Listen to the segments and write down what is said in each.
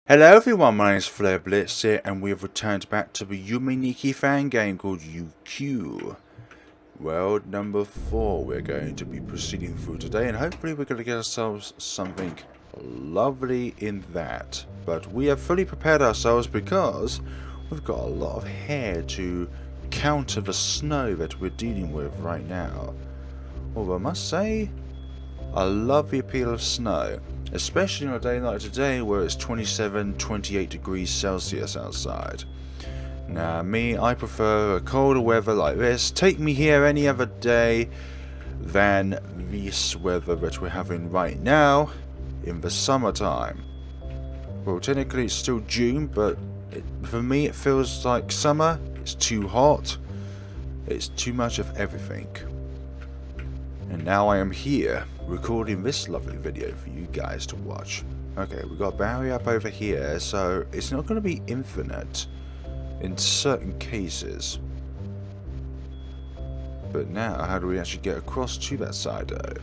Hello everyone, my name is FlareBlitzed here, and we have returned back to the Yume Nikki Fangame called Yuque. World number 4 we're going to be proceeding through today, and hopefully we're going to get ourselves something lovely in that. But we have fully prepared ourselves because we've got a lot of hair to counter the snow that we're dealing with right now. Although I must say, I love the appeal of snow. Especially on a day like today where it's 27-28 degrees Celsius outside. Now me, I prefer a colder weather like this. Take me here any other day than this weather that we're having right now in the summertime. Well, technically it's still June, but for me it feels like summer. It's too hot. It's too much of everything. And now I am here, recording this lovely video for you guys to watch. Okay, we've got a barrier up over here, so it's not going to be infinite in certain cases. But now, how do we actually get across to that side though?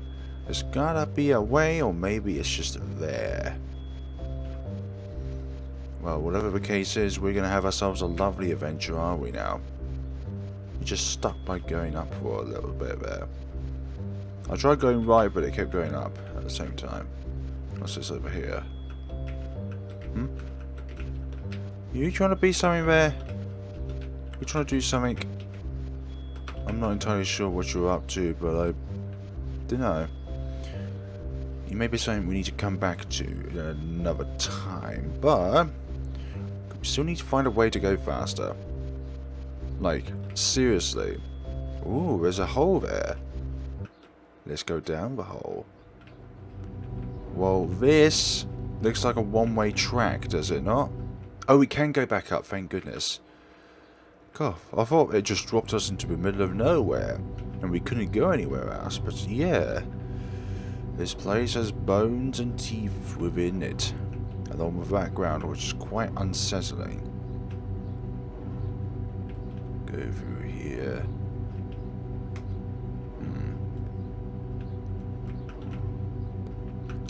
There's gotta be a way, or maybe it's just there. Well, whatever the case is, we're going to have ourselves a lovely adventure, aren't we now? We're just stuck by going up for a little bit there. I tried going right, but it kept going up at the same time. What's this over here? You trying to be something there? You trying to do something? I'm not entirely sure what you're up to, but I don't know. You may be something we need to come back to another time, but we still need to find a way to go faster. Like, seriously. Ooh, there's a hole there. Let's go down the hole. Well, this looks like a one-way track, does it not? Oh, we can go back up, thank goodness. God, I thought it just dropped us into the middle of nowhere, and we couldn't go anywhere else, but yeah. This place has bones and teeth within it, along with the background, which is quite unsettling. Go through here.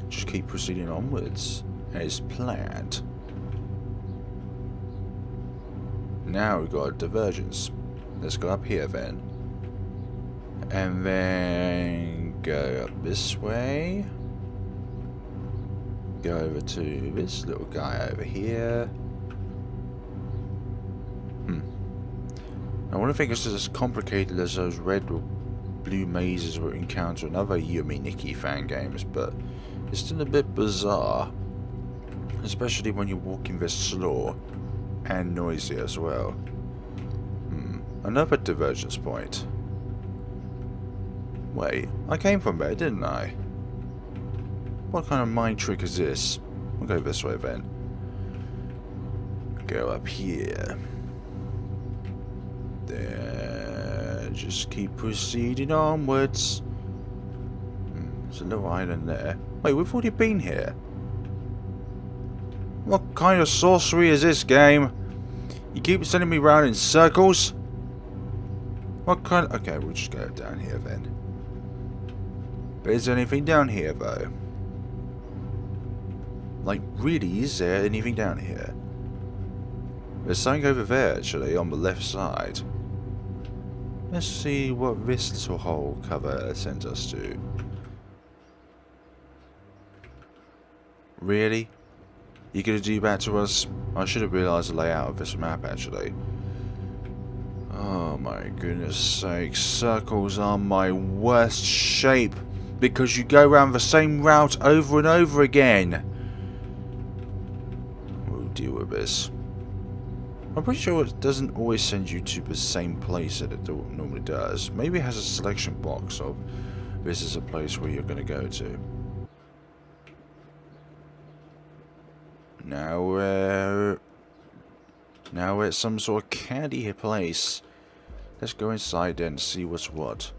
Just keep proceeding onwards as planned. Now we've got a divergence. Let's go up here then. And then go up this way. Go over to this little guy over here. I wonder if it's as complicated as those red or blue mazes we encounter in other Yume Nikki Fangames, but it's still a bit bizarre, especially when you're walking this slow and noisy as well. Another divergence point. Wait, I came from there, didn't I? What kind of mind trick is this? We'll go this way then. Go up here. There. Just keep proceeding onwards. There's a little island there. Wait, we've already been here. What kind of sorcery is this game? You keep sending me round in circles? What kind of... Okay, we'll just go down here then. But is there anything down here though? Like, really, is there anything down here? There's something over there actually, on the left side. Let's see what this little hole cover sends us to. Really? You gonna do that to us? I should have realised the layout of this map actually. Oh my goodness sake, circles are my worst shape because you go around the same route over and over again. We'll deal with this. I'm pretty sure it doesn't always send you to the same place that it normally does. Maybe it has a selection box of this is a place where you're gonna go to. Now we're at some sort of candy place. Let's go inside then and see what's what.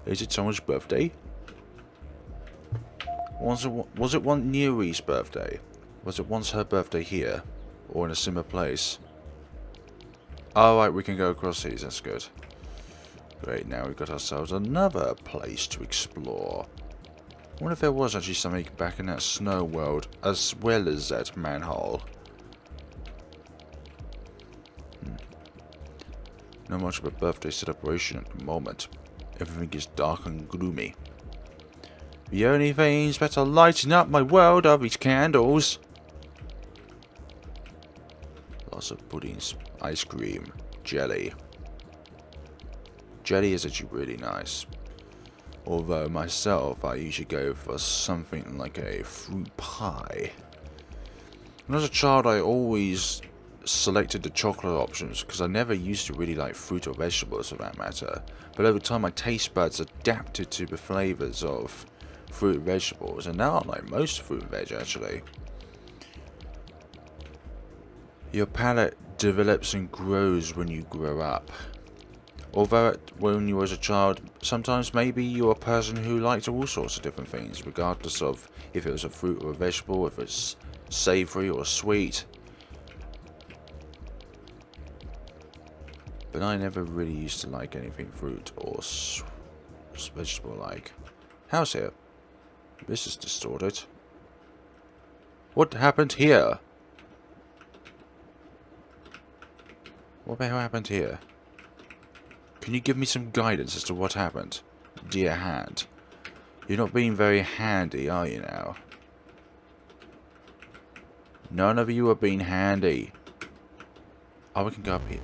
Is it someone's birthday? Was it one Nire's birthday? Was it once her birthday here? Or in a similar place? Alright, we can go across these, that's good. Great, now we've got ourselves another place to explore. I wonder if there was actually something back in that snow world, as well as that manhole. Not much of a birthday celebration at the moment. Everything is dark and gloomy. The only things that are lighting up my world are these candles. Lots of puddings, ice cream, jelly. Jelly is actually really nice. Although myself, I usually go for something like a fruit pie. When I was a child, I always selected the chocolate options because I never used to really like fruit or vegetables for that matter. But over time, my taste buds adapted to the flavors of fruit and vegetables, and now I like most fruit and veg actually. Your palate develops and grows when you grow up. Although when you were a child, sometimes maybe you're a person who liked all sorts of different things, regardless of if it was a fruit or a vegetable, if it's savoury or sweet. But I never really used to like anything fruit or vegetable like. House here. This is distorted. What happened here? What the hell happened here? Can you give me some guidance as to what happened? Dear hand. You're not being very handy, are you now? None of you are being handy. Oh, we can go up here.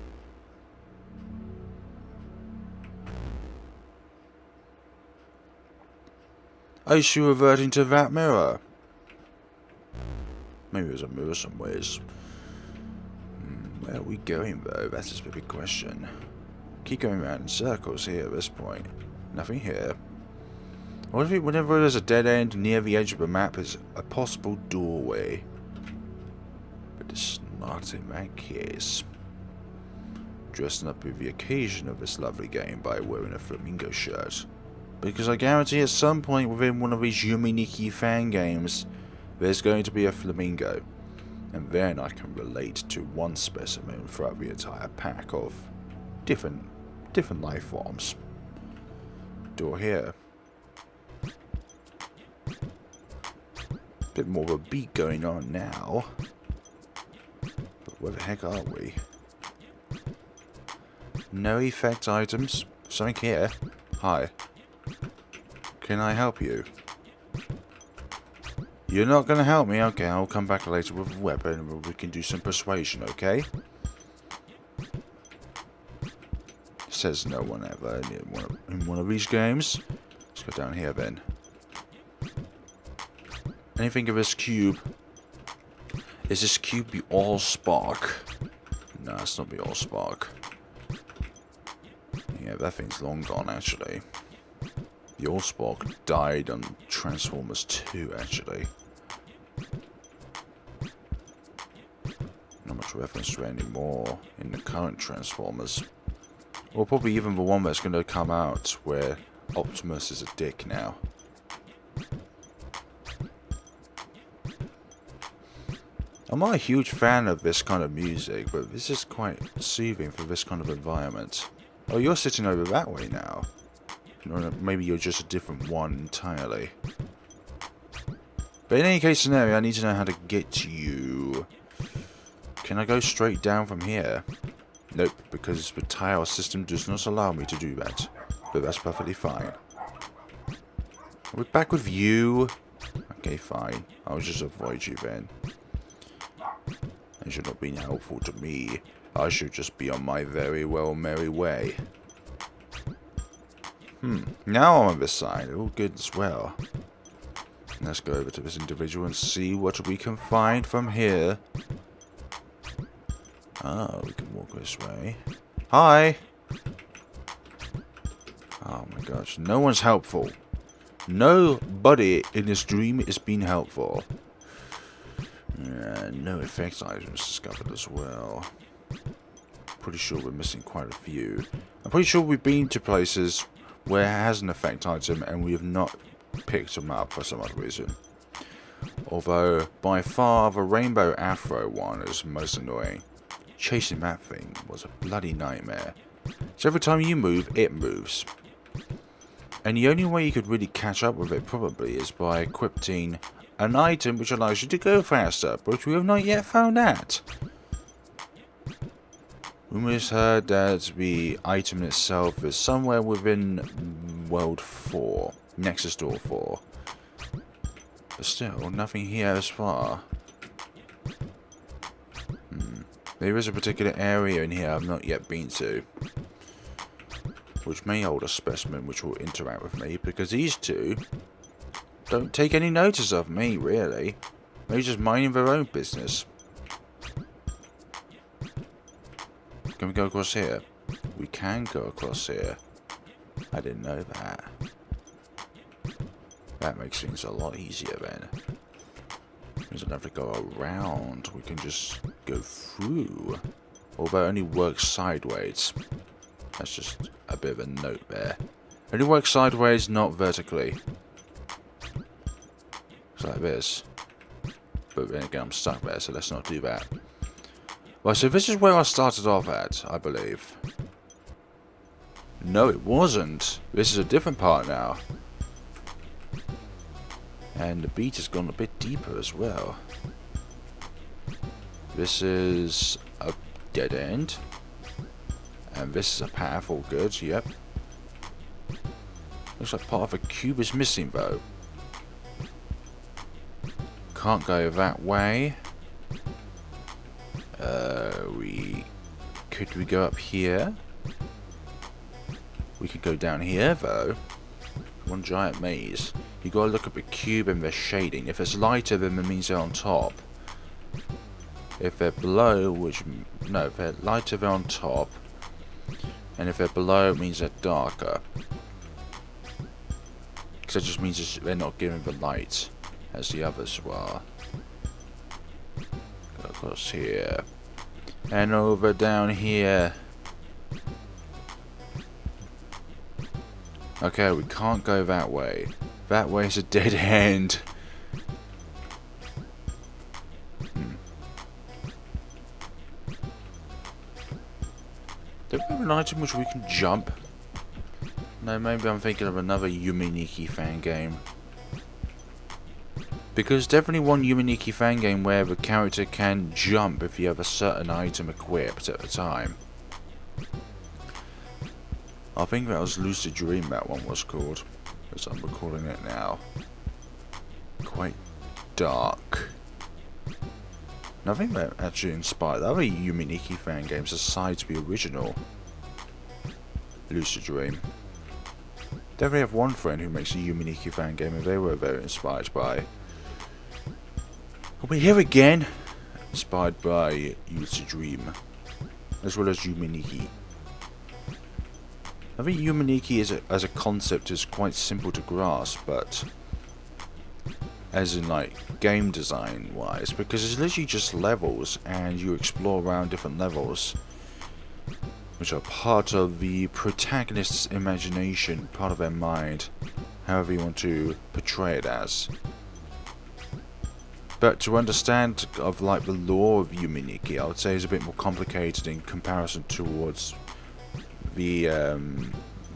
Oh, is she reverting to that mirror? Maybe there's a mirror somewheres. Where are we going though? That's just a big question. Keep going around in circles here at this point. Nothing here. What if whenever there's a dead end near the edge of the map is a possible doorway? But it's not in that case. Dressing up with the occasion of this lovely game by wearing a flamingo shirt. Because I guarantee at some point within one of these Yume Nikki Fangames, there's going to be a flamingo. And then I can relate to one specimen throughout the entire pack of different life forms. Door here. Bit more of a beat going on now. But where the heck are we? No effect items. Something here. Hi. Can I help you? You're not going to help me? Okay, I'll come back later with a weapon and we can do some persuasion, okay? Says no one ever in one of these games. Let's go down here then. Anything of this cube? Is this cube the all-spark? No, it's not the all-spark. Yeah, that thing's long gone actually. The Allspark died on Transformers 2, actually. Not much reference to it anymore in the current Transformers. Or probably even the one that's going to come out where Optimus is a dick now. I'm not a huge fan of this kind of music, but this is quite soothing for this kind of environment. Oh, you're sitting over that way now. Or maybe you're just a different one entirely. But in any case scenario, I need to know how to get to you. Can I go straight down from here? Nope, because the tile system does not allow me to do that. But that's perfectly fine. We're back with you. Okay, fine. I'll just avoid you then. You should not be helpful to me. I should just be on my very well merry way. Now I'm on this side. All good as well. Let's go over to this individual and see what we can find from here. Oh, we can walk this way. Hi! Oh my gosh, no one's helpful. Nobody in this dream is being helpful. No effect items discovered as well. Pretty sure we're missing quite a few. I'm pretty sure we've been to places where it has an effect item and we have not picked them up for some odd reason. Although, by far, the Rainbow Afro one is most annoying. Chasing that thing was a bloody nightmare. So every time you move, it moves. And the only way you could really catch up with it probably is by equipping an item which allows you to go faster, but we have not yet found that. Rumors heard that the item itself is somewhere within World 4, Nexus Door 4. But still, nothing here as far. There is a particular area in here I've not yet been to, which may hold a specimen which will interact with me, because these two don't take any notice of me, really. They're just minding their own business. Can we go across here? We can go across here. I didn't know that. That makes things a lot easier then. We don't have to go around. We can just go through. Although it only works sideways. That's just a bit of a note there. It only works sideways, not vertically. It's like this. But then again, I'm stuck there, so let's not do that. Well, so this is where I started off at, I believe. No, it wasn't. This is a different part now. And the beat has gone a bit deeper as well. This is a dead end. And this is a path, all good, yep. Looks like part of a cube is missing though. Can't go that way. Could we go up here? We could go down here though. One giant maze. You gotta look at the cube and the shading. If it's lighter, then it means they're on top. If they're below, no, if they're lighter, they're on top. And if they're below, it means they're darker. Because that just means they're not giving the light as the others were. Go across here. And over down here. Okay, we can't go that way. That way is a dead end. Do we have an item which we can jump? No, maybe I'm thinking of another Yume Nikki Fangame. Because definitely one Yume Nikki Fangame where the character can jump if you have a certain item equipped at the time. I think that was Lucid Dream, that one was called, as I'm recalling it now. Quite dark. And I think that actually inspired other Yume Nikki Fangames aside to the original Lucid Dream. Definitely have one friend who makes a Yume Nikki Fangame and they were very inspired by. We're here again! Inspired by Lucid Dream, as well as Yume Nikki. I think Yume Nikki as a concept is quite simple to grasp, but as in like game design wise, because it's literally just levels and you explore around different levels which are part of the protagonist's imagination, part of their mind, however you want to portray it as. But to understand of like the lore of Yume Nikki, I would say is a bit more complicated in comparison towards the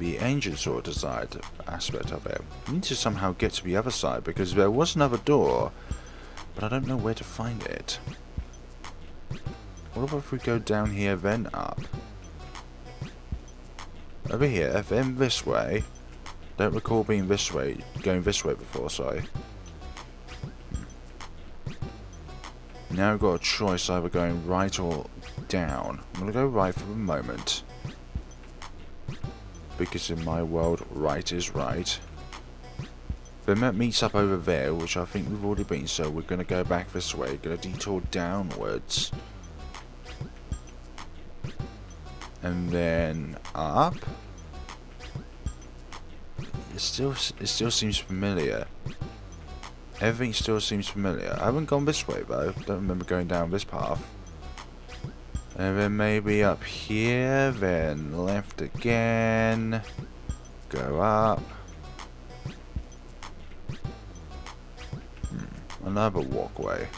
ancient sort of design aspect of it. We need to somehow get to the other side because there was another door, but I don't know where to find it. What about if we go down here then up? Over here, then this way. Don't recall being this way, going this way before, sorry. Now we've got a choice either going right or down. I'm going to go right for the moment. Because in my world, right is right. Then that meets up over there, which I think we've already been, so we're going to go back this way. Going to detour downwards. And then up. It still seems familiar. Everything still seems familiar. I haven't gone this way though. Don't remember going down this path. And then maybe up here, then left again. Go up. Another walkway.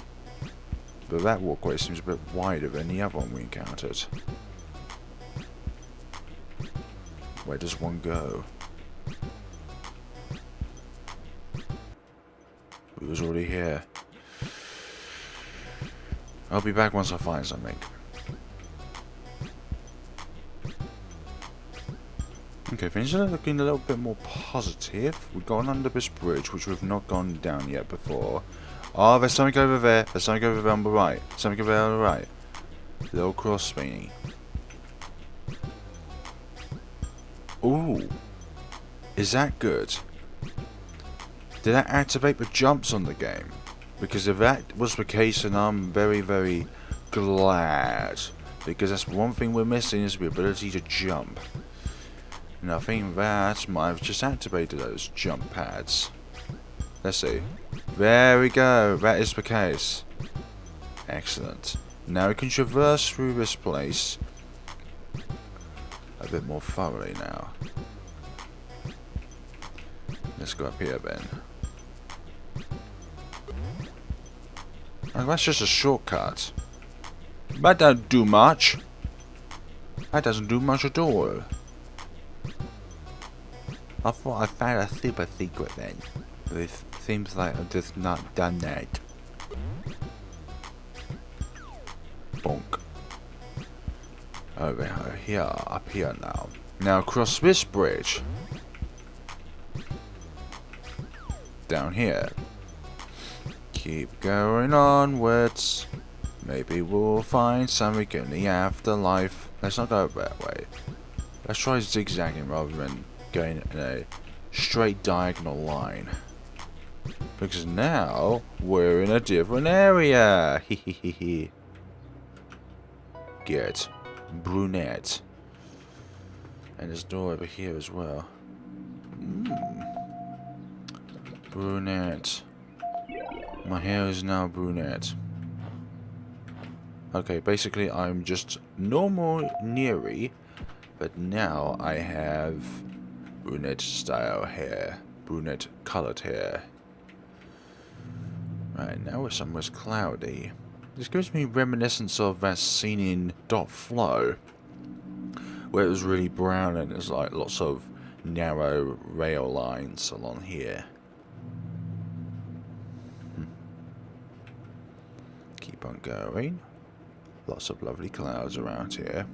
But that walkway seems a bit wider than the other one we encountered. Where does one go? We was already here. I'll be back once I find something. Okay, things are looking a little bit more positive. We've gone under this bridge, which we've not gone down yet before. Oh, there's something over there. There's something over there on the right. Something over there on the right. Little cross thingy. Ooh. Is that good? Did that activate the jumps on the game? Because if that was the case, then I'm very, very glad. Because that's one thing we're missing is the ability to jump. And I think that might have just activated those jump pads. Let's see. There we go. That is the case. Excellent. Now we can traverse through this place a bit more thoroughly now. Let's go up here then. Oh, that's just a shortcut. That don't do much. That doesn't do much at all. I thought I found a super secret then. But it seems like I've just not done that. Bonk. Over here, up here now. Now across this bridge. Down here. Keep going onwards. Maybe we'll find something in the afterlife. Let's not go that way. Let's try zigzagging rather than going in a straight diagonal line. Because now we're in a different area. Hehehe. Get Brunette. And there's a door over here as well. Brunette. My hair is now brunette. Okay, basically I'm just normal Nire, but now I have brunette style hair. Brunette colored hair. Right, now we're somewhere cloudy. This gives me reminiscence of that scene in .Flow, where it was really brown and there's like lots of narrow rail lines along here. Keep on going. Lots of lovely clouds around here.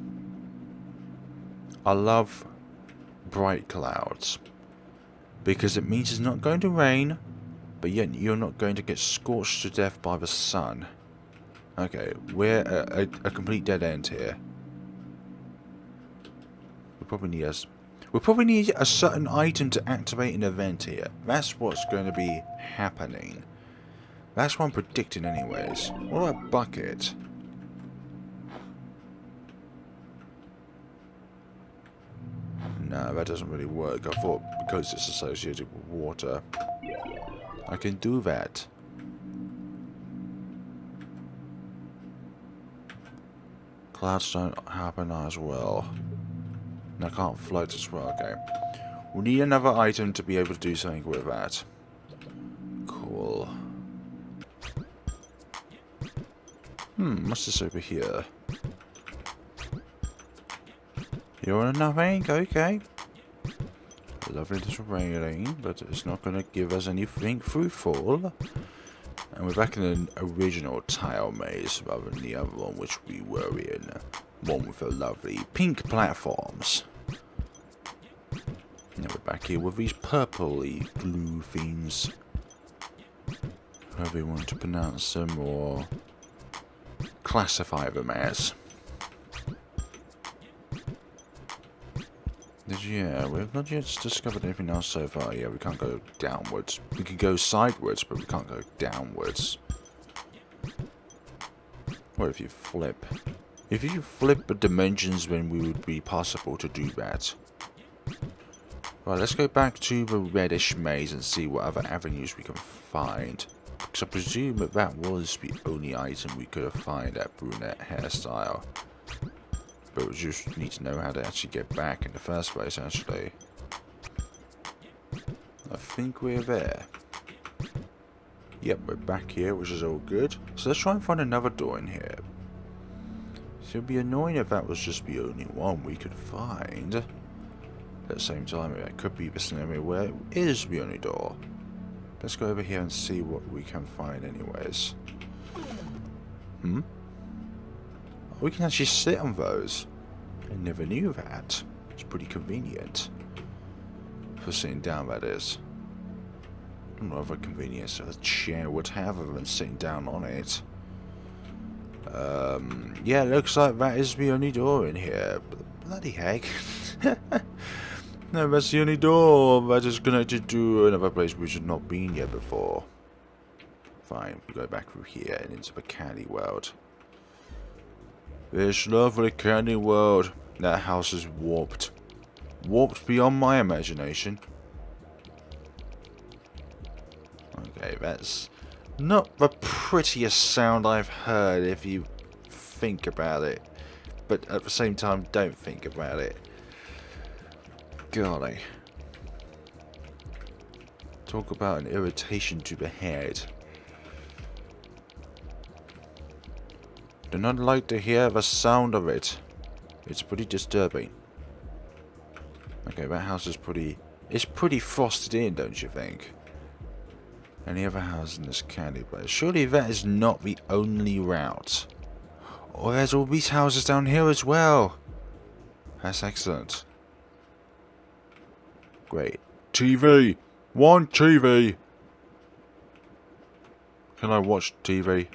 I love bright clouds because it means it's not going to rain, but yet you're not going to get scorched to death by the sun. Okay, we're a complete dead end here. We probably need a certain item to activate an event here. That's what's going to be happening. That's what I'm predicting anyways. What about bucket? No, that doesn't really work. I thought because it's associated with water, I can do that. Clouds don't happen as well. And I can't float as well, okay. We need another item to be able to do something with that. Cool. What's this over here? You're nothing? Okay. Lovely little railing, but it's not going to give us anything fruitful. And we're back in an original tile maze rather than the other one which we were in. One with the lovely pink platforms. Now we're back here with these purpley glue things. However you want to pronounce them or classify them as. Yeah, we've not yet discovered anything else so far. Yeah, we can't go downwards. We can go sidewards, but we can't go downwards. What if you flip? If you flip the dimensions, then we would be possible to do that. Right, let's go back to the reddish maze and see what other avenues we can find. Because I presume that that was the only item we could have found at Brunette hairstyle. But we just need to know how to actually get back in the first place, actually. I think we're there. Yep, we're back here, which is all good. So let's try and find another door in here. So it'd be annoying if that was just the only one we could find. At the same time, it could be the scenario where it is the only door. Let's go over here and see what we can find anyways. We can actually sit on those. I never knew that. It's pretty convenient. For sitting down, that is. I don't know if a convenience a chair would have other than sitting down on it. Yeah, looks like that is the only door in here. Bloody heck. No, that's the only door that is connected to another place we should not been yet before. Fine, we go back through here and into the candy world. This lovely candy world. That house is warped. Warped beyond my imagination. Okay, that's not the prettiest sound I've heard if you think about it. But at the same time, don't think about it. Golly. Talk about an irritation to the head. Do not like to hear the sound of it. It's pretty disturbing. Okay, that house is pretty... It's pretty frosted in, don't you think? Any other house in this candy place? Surely that is not the only route. Oh, there's all these houses down here as well. That's excellent. Great. TV! One TV! Can I watch TV?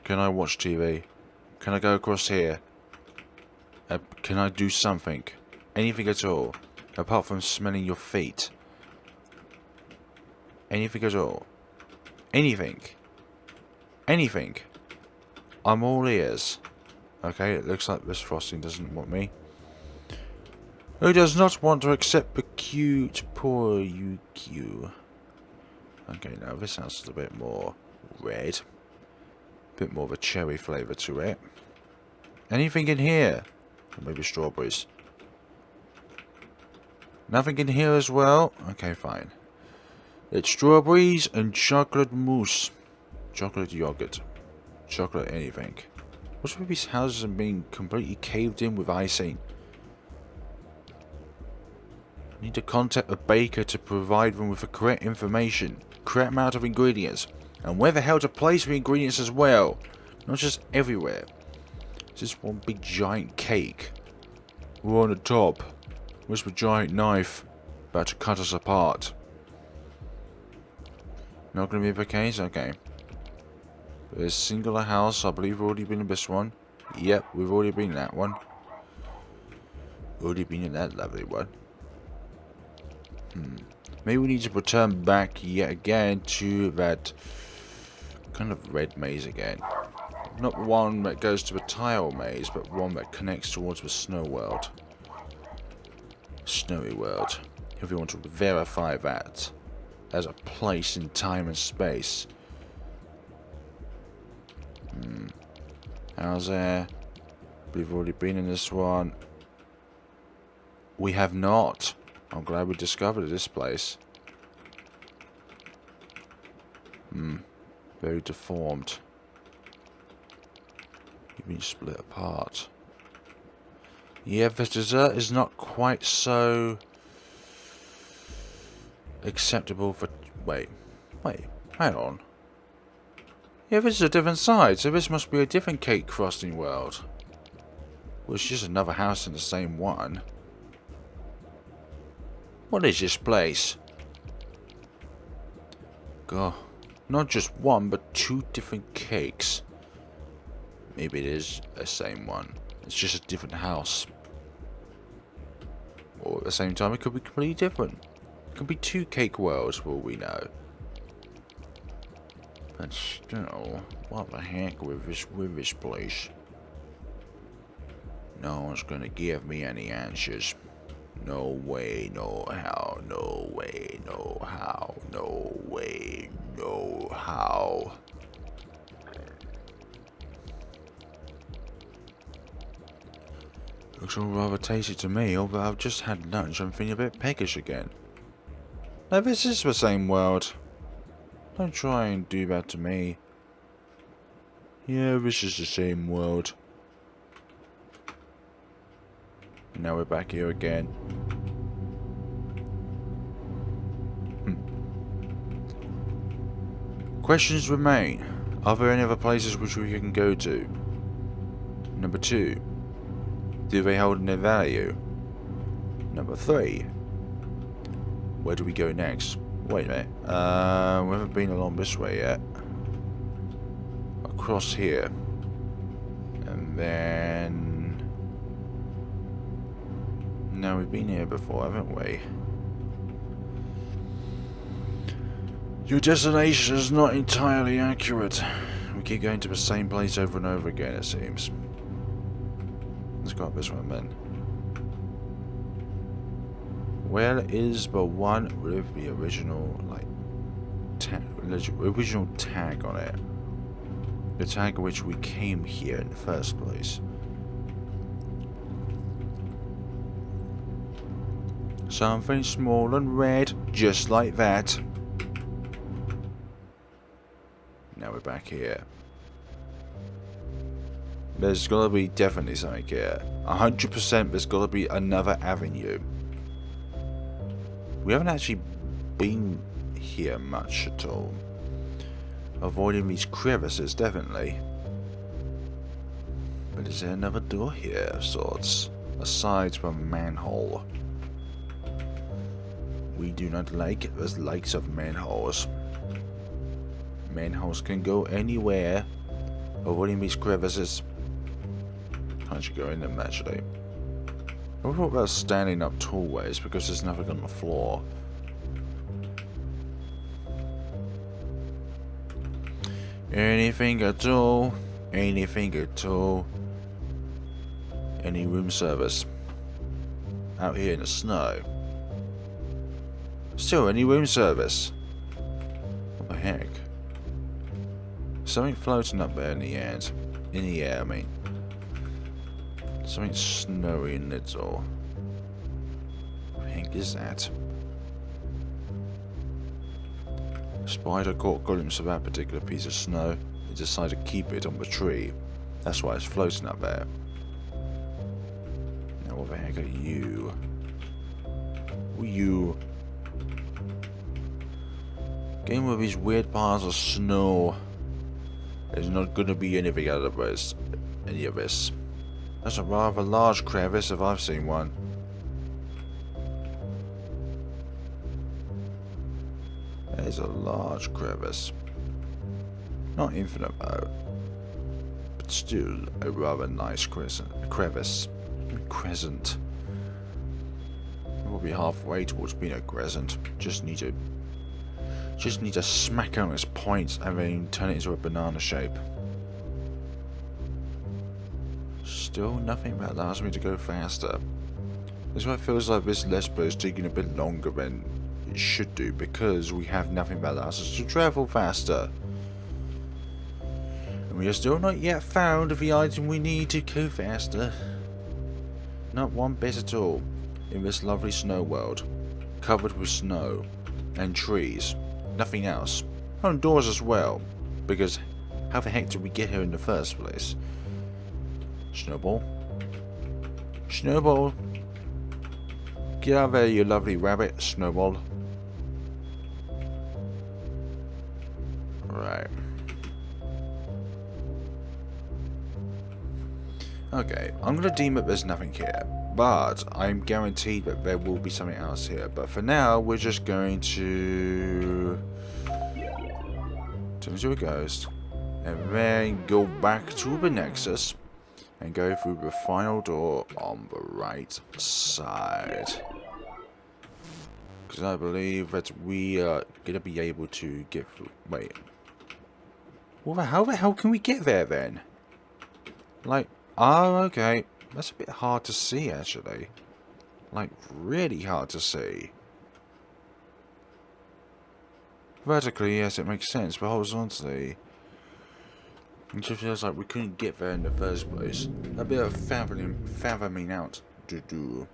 Can I watch TV? Can I go across here? Can I do something? Anything at all? Apart from smelling your feet. Anything at all? Anything? Anything? I'm all ears. Okay, it looks like this frosting doesn't want me. Who does not want to accept the cute poor Yuque? Okay, now this house is a bit more red. A bit more of a cherry flavour to it. Anything in here? Or maybe strawberries. Nothing in here as well? Okay, fine. It's strawberries and chocolate mousse. Chocolate yogurt. Chocolate anything. What's with these houses and being completely caved in with icing? I need to contact a baker to provide them with the correct information, correct amount of ingredients, and where the hell to place the ingredients as well. Not just everywhere. It's just one big giant cake. We're on the top. Where's the giant knife? About to cut us apart. Not going to be the case? Okay. There's singular house. I believe we've already been in this one. Yep, we've already been in that one. Already been in that lovely one. Maybe we need to return back yet again to that kind of red maze again. Not one that goes to the tile maze, but one that connects towards the snow world. Snowy world. If we want to verify that as a place in time and space. How's there? We've already been in this one. We have not. I'm glad we discovered this place. Very deformed. You've been split apart. Yeah, the dessert is not quite so acceptable for... Wait, hang on. Yeah, this is a different side, so this must be a different cake frosting world. Well, it's just another house in the same one. What is this place? God, not just one, but two different cakes. Maybe it is the same one. It's just a different house. Or at the same time, it could be completely different. It could be two cake worlds, for all we know. But still, what the heck with this place? No one's gonna give me any answers. No way, no how, no way, no how, no way, no how. Looks all rather tasty to me, although I've just had lunch, I'm feeling a bit peckish again. Now this is the same world. Don't try and do that to me. Yeah, this is the same world. Now we're back here again. Questions remain. Are there any other places which we can go to? Number 2. Do they hold any value? Number 3. Where do we go next? Wait a minute. We haven't been along this way yet. Across here. And then... No, we've been here before, haven't we? Your destination is not entirely accurate. We keep going to the same place over and over again, it seems. Let's go up this one then. Where is the one with the original, like, original tag on it? The tag of which we came here in the first place. Something small and red, just like that. Now we're back here. There's gotta be definitely something here. 100% there's gotta be another avenue. We haven't actually been here much at all. Avoiding these crevices, definitely. But is there another door here of sorts? Aside from a manhole. We do not like the likes of manholes. Manholes can go anywhere. Avoiding these crevices. Can't you go in them actually? I thought about standing up tall ways because there's nothing on the floor. Anything at all? Anything at all? Any room service? Out here in the snow? Still any room service? What the heck? Something floating up there in the air. In the air, I mean. Something snowy in it all. What the heck is that? Spider caught a glimpse of that particular piece of snow. It decided to keep it on the tree. That's why it's floating up there. Now what the heck are you? Who are you? Game with these weird piles of snow. There's not going to be anything out of this. Any of this. That's a rather large crevice if I've seen one. There's a large crevice. Not infinite though. But still a rather nice crevice. Crescent. We'll be halfway towards being a crescent. Just need to smack on its points and then turn it into a banana shape. Still nothing that allows me to go faster. This why it feels like this Let's Play is taking a bit longer than it should do because we have nothing that allows us to travel faster. And we have still not yet found the item we need to go faster. Not one bit at all. In this lovely snow world. Covered with snow. And trees. Nothing else. On doors as well. Because how the heck did we get here in the first place? Snowball. Snowball. Get out of there, you lovely rabbit. Snowball. Right. Okay, I'm going to deem that there's nothing here. But I'm guaranteed that there will be something else here. But for now, we're just going to turn into a ghost. And then go back to the Nexus. And go through the final door on the right side. Because I believe that we are going to be able to get through. Wait. Well, how the hell can we get there then? Like, oh, okay. That's a bit hard to see, actually. Like, really hard to see. Vertically, yes, it makes sense, but horizontally, it just feels like we couldn't get there in the first place. A bit of fathoming out to do.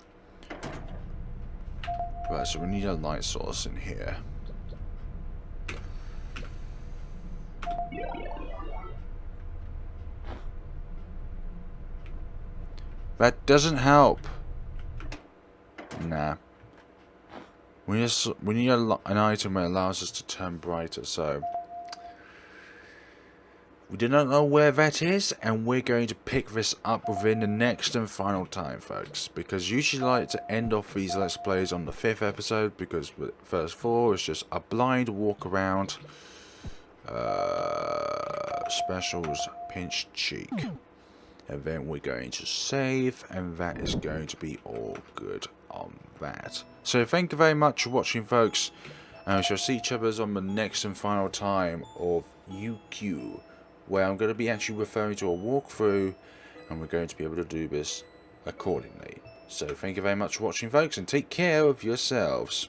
Right, so we need a light source in here. That doesn't help. Nah. We need an item that allows us to turn brighter, so... We do not know where that is, and we're going to pick this up within the next and final time, folks. Because usually I like to end off these Let's Plays on the 5th episode, because the first 4 is just a blind walk around. Specials, pinch cheek. And then we're going to save, and that is going to be all good on that. So thank you very much for watching, folks. And we shall see each other on the next and final time of Yuque, where I'm going to be actually referring to a walkthrough, and we're going to be able to do this accordingly. So thank you very much for watching, folks, and take care of yourselves.